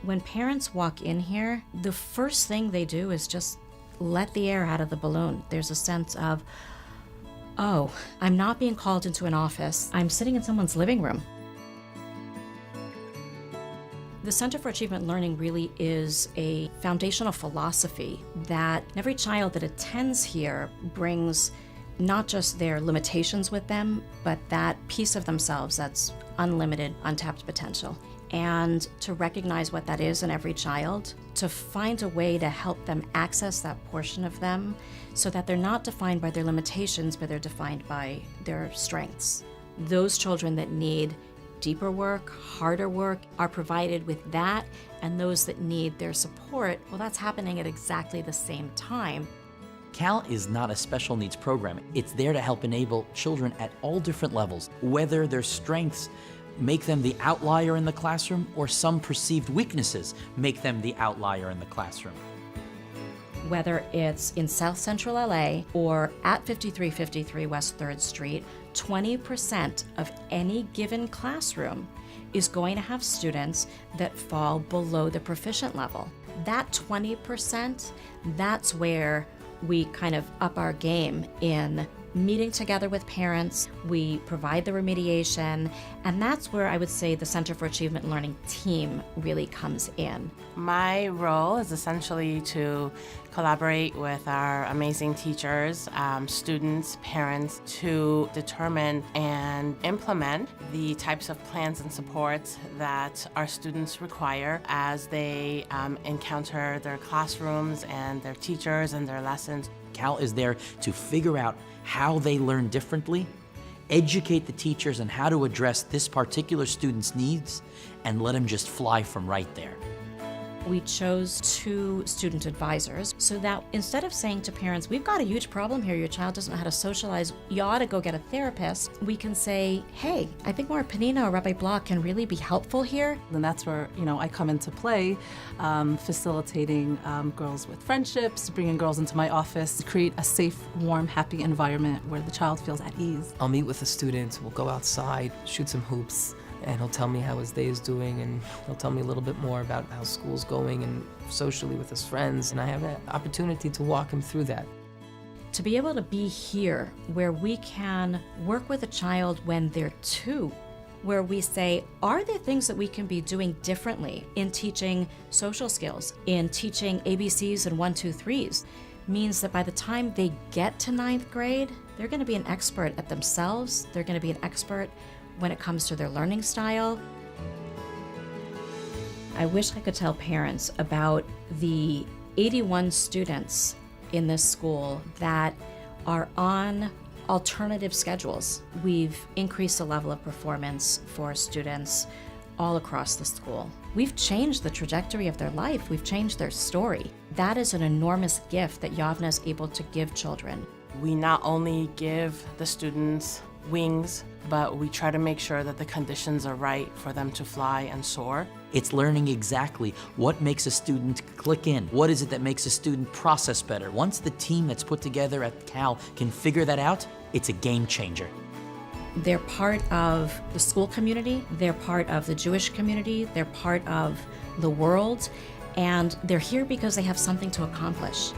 When parents walk in here, the first thing they do is just let the air out of the balloon. There's a sense of, oh, I'm not being called into an office. I'm sitting in someone's living room. The Center for Achievement Learning really is a foundational philosophy that every child that attends here brings not just their limitations with them, but that piece of themselves that's unlimited, untapped potential. And to recognize what that is in every child, to find a way to help them access that portion of them so that they're not defined by their limitations, but they're defined by their strengths. Those children that need deeper work, harder work, are provided with that, and those that need their support, well, that's happening at exactly the same time. CAL is not a special needs program. It's there to help enable children at all different levels, whether their strengths make them the outlier in the classroom or some perceived weaknesses make them the outlier in the classroom. Whether it's in South Central LA or at 5353 West 3rd Street, 20% of any given classroom is going to have students that fall below the proficient level. That 20%, that's where we kind of up our game in meeting together with parents. We provide the remediation, and that's where I would say the Center for Achievement Learning team really comes in. My role is essentially to collaborate with our amazing teachers, students, parents, to determine and implement the types of plans and supports that our students require as they encounter their classrooms and their teachers and their lessons. CAL is there to figure out how they learn differently, educate the teachers on how to address this particular student's needs, and let them just fly from right there. We chose 2 student advisors so that instead of saying to parents, we've got a huge problem here, your child doesn't know how to socialize, you ought to go get a therapist, we can say, hey, I think Maura Panino or Rabbi Block can really be helpful here. And that's where, I come into play, facilitating girls with friendships, bringing girls into my office to create a safe, warm, happy environment where the child feels at ease. I'll meet with a student, we'll go outside, shoot some hoops, and he'll tell me how his day is doing, and he'll tell me a little bit more about how school's going and socially with his friends, and I have an opportunity to walk him through that. To be able to be here where we can work with a child when they're 2, where we say, are there things that we can be doing differently in teaching social skills, in teaching ABCs and 1, 2, 3s, means that by the time they get to 9th grade, they're going to be an expert at themselves, they're going to be an expert when it comes to their learning style. I wish I could tell parents about the 81 students in this school that are on alternative schedules. We've increased the level of performance for students all across the school. We've changed the trajectory of their life. We've changed their story. That is an enormous gift that Yavneh is able to give children. We not only give the students wings, but we try to make sure that the conditions are right for them to fly and soar. It's learning exactly what makes a student click in. What is it that makes a student process better? Once the team that's put together at CAL can figure that out, it's a game changer. They're part of the school community, they're part of the Jewish community, they're part of the world, and they're here because they have something to accomplish.